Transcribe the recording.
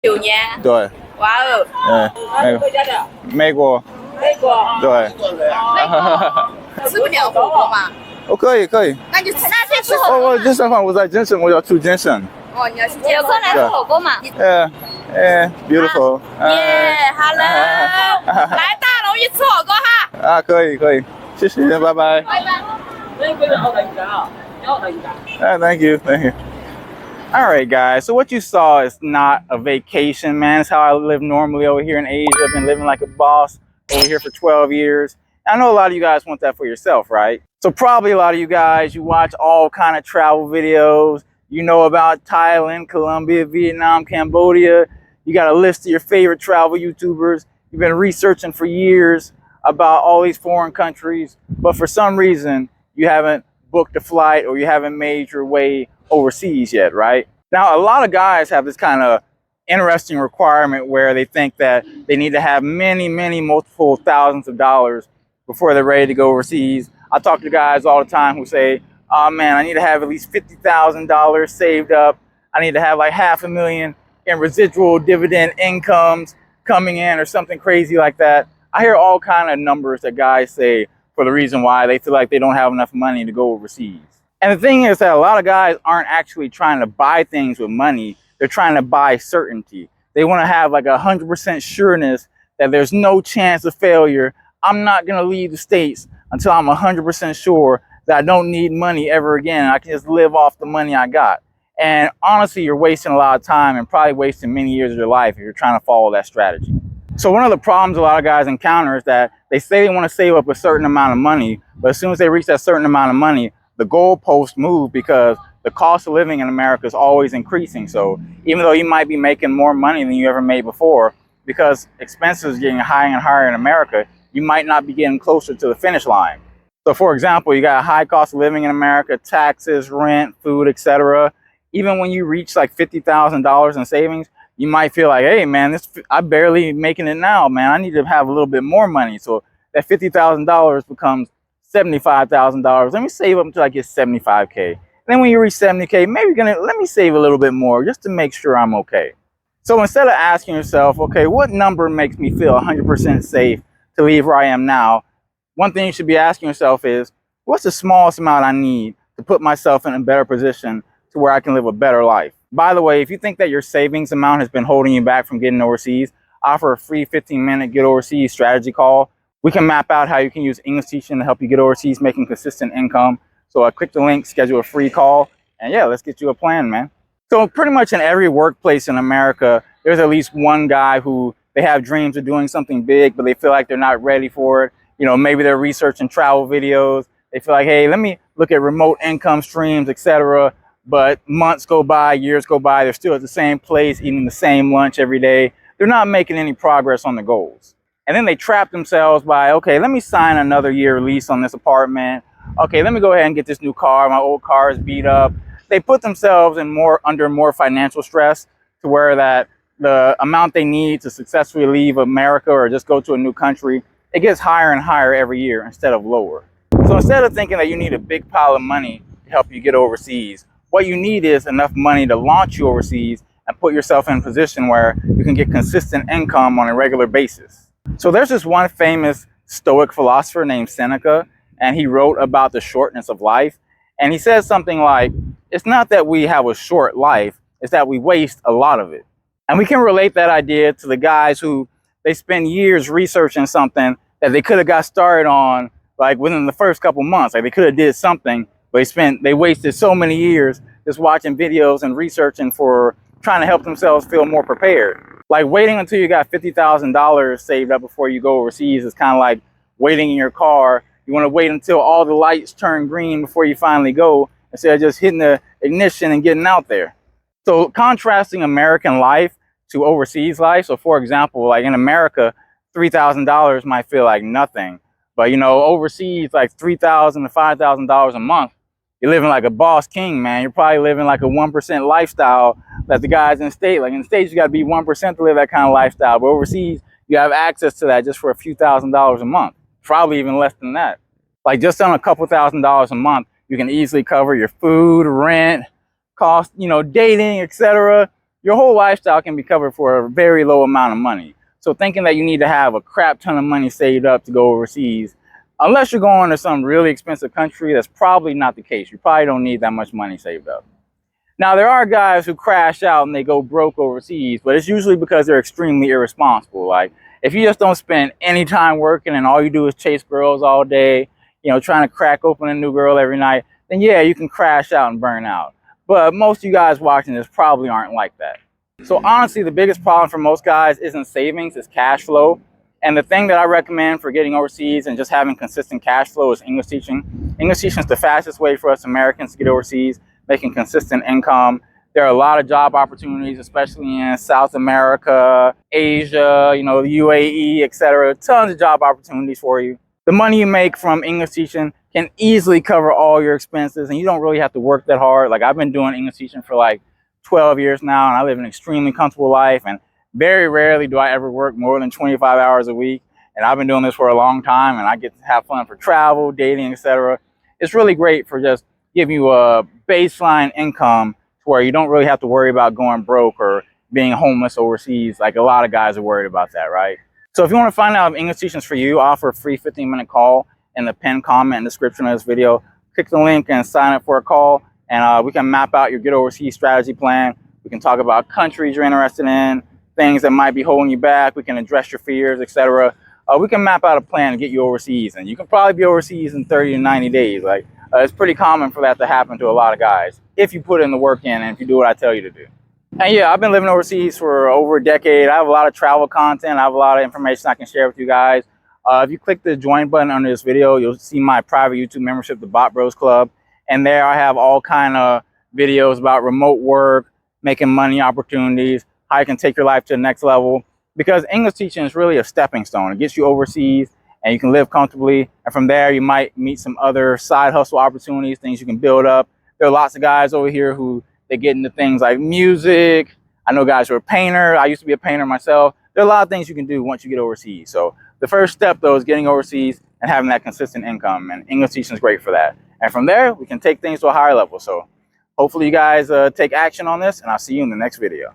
9年。对，哇哦，美国，对，吃不了火锅吗？哦，可以。那就那去吃火锅。我健身房我在健身，我要出健身。哦，你要去健身。有空来吃火锅嘛beautiful。耶，好了，来大龙一吃火锅哈。啊，可以，谢谢，拜拜。拜拜。Thank you. All right, guys. So what you saw is not a vacation, man. It's how I live normally over here in Asia. I've been living like a boss over here for 12 years. I know a lot of you guys want that for yourself, right? So probably a lot of you guys, you watch all kind of travel videos. You know about Thailand, Colombia, Vietnam, Cambodia. You got a list of your favorite travel YouTubers. You've been researching for years about all these foreign countries, but for some reason, you haven't booked a flight or you haven't made your way overseas yet, right? Now, a lot of guys have this kind of interesting requirement where they think that they need to have many, multiple thousands of dollars before they're ready to go overseas. I talk to guys all the time who say, oh man, I need to have at least $50,000 saved up. I need to have like $500,000 in residual dividend incomes coming in or something crazy like that. I hear all kind of numbers that guys say for the reason why they feel like they don't have enough money to go overseas. And the thing is that a lot of guys aren't actually trying to buy things with money. They're trying to buy certainty. They want to have like 100% sureness that there's no chance of failure. I'm not going to leave the States until I'm 100% sure that I don't need money ever again. I can just live off the money I got. And honestly, you're wasting a lot of time and probably wasting many years of your life if you're trying to follow that strategy. So one of the problems a lot of guys encounter is that they say they want to save up a certain amount of money, but as soon as they reach that certain amount of money, the goalposts move because the cost of living in America is always increasing. So even though you might be making more money than you ever made before, because expenses are getting higher and higher in America, you might not be getting closer to the finish line. So for example, you got a high cost of living in America, taxes, rent, food, etc. Even when you reach like $50,000 in savings, you might feel like, hey man, I'm barely making it now, man. I need to have a little bit more money. So that $50,000 becomes $75,000. Let me save up until I get 75K. Then when you reach 70K, maybe let me save a little bit more just to make sure I'm okay. So instead of asking yourself, okay, what number makes me feel 100% safe to leave where I am now? One thing you should be asking yourself is, what's the smallest amount I need to put myself in a better position to where I can live a better life? By the way, if you think that your savings amount has been holding you back from getting overseas, I offer a free 15-minute Get Overseas strategy call. We can map out how you can use English teaching to help you get overseas making consistent income. So click the link, schedule a free call, and yeah, let's get you a plan, man. So pretty much in every workplace in America, there's at least one guy who they have dreams of doing something big, but they feel like they're not ready for it. You know, maybe they're researching travel videos. They feel like, hey, let me look at remote income streams, etc. But months go by, years go by, they're still at the same place, eating the same lunch every day. They're not making any progress on the goals. And then they trap themselves by, okay, let me sign another year lease on this apartment. Okay, let me go ahead and get this new car. My old car is beat up. They put themselves under more financial stress to where that the amount they need to successfully leave America or just go to a new country, it gets higher and higher every year instead of lower. So instead of thinking that you need a big pile of money to help you get overseas, what you need is enough money to launch you overseas and put yourself in a position where you can get consistent income on a regular basis. So there's this one famous Stoic philosopher named Seneca, and he wrote about the shortness of life. And he says something like, it's not that we have a short life, it's that we waste a lot of it. And we can relate that idea to the guys who they spend years researching something that they could have got started on like within the first couple months. Like they could have did something, but they wasted so many years just watching videos and researching for trying to help themselves feel more prepared. Like waiting until you got $50,000 saved up before you go overseas is kind of like waiting in your car. You want to wait until all the lights turn green before you finally go, instead of just hitting the ignition and getting out there. So contrasting American life to overseas life. So for example, like in America, $3,000 might feel like nothing, but you know, overseas, like $3,000 to $5,000 a month, you're living like a boss king, man. You're probably living like a 1% lifestyle that the guys in the States, like in the States, you got to be 1% to live that kind of lifestyle. But overseas, you have access to that just for a few $1,000s a month, probably even less than that. Like just on a couple $1,000s a month, you can easily cover your food, rent, cost, you know, dating, etc. your whole lifestyle can be covered for a very low amount of money. So thinking that you need to have a crap ton of money saved up to go overseas, unless you're going to some really expensive country, that's probably not the case. You probably don't need that much money saved up. Now, there are guys who crash out and they go broke overseas, but it's usually because they're extremely irresponsible. Like, if you just don't spend any time working and all you do is chase girls all day, you know, trying to crack open a new girl every night, then yeah, you can crash out and burn out. But most of you guys watching this probably aren't like that. So honestly, the biggest problem for most guys isn't savings, it's cash flow. And the thing that I recommend for getting overseas and just having consistent cash flow is English teaching. English teaching is the fastest way for us Americans to get overseas, making consistent income. There are a lot of job opportunities, especially in South America, Asia, you know, the UAE, etc. Tons of job opportunities for you. The money you make from English teaching can easily cover all your expenses, and you don't really have to work that hard. Like, I've been doing English teaching for like 12 years now, and I live an extremely comfortable life, and very rarely do I ever work more than 25 hours a week. And I've been doing this for a long time, and I get to have fun for travel, dating, etc. It's really great for just giving you a baseline income to where you don't really have to worry about going broke or being homeless overseas. Like, a lot of guys are worried about that, right? So if you want to find out if English teaching is for you, I offer a free 15-minute call in the pinned comment and description of this video. Click the link and sign up for a call, and we can map out your get overseas strategy plan. We can talk about countries you're interested in, things that might be holding you back. We can address your fears, etc. We can map out a plan to get you overseas, and you can probably be overseas in 30 to 90 days. Like, it's pretty common for that to happen to a lot of guys if you put in the work in and if you do what I tell you to do. And yeah, I've been living overseas for over a decade. I have a lot of travel content. I have a lot of information I can share with you guys. If you click the join button under this video, you'll see my private YouTube membership, the Baht Bros Club. And there I have all kind of videos about remote work, making money opportunities, how you can take your life to the next level. Because English teaching is really a stepping stone. It gets you overseas and you can live comfortably. And from there, you might meet some other side hustle opportunities, things you can build up. There are lots of guys over here who they get into things like music. I know guys who are painters. I used to be a painter myself. There are a lot of things you can do once you get overseas. So the first step, though, is getting overseas and having that consistent income. And English teaching is great for that. And from there, we can take things to a higher level. So hopefully you guys take action on this, and I'll see you in the next video.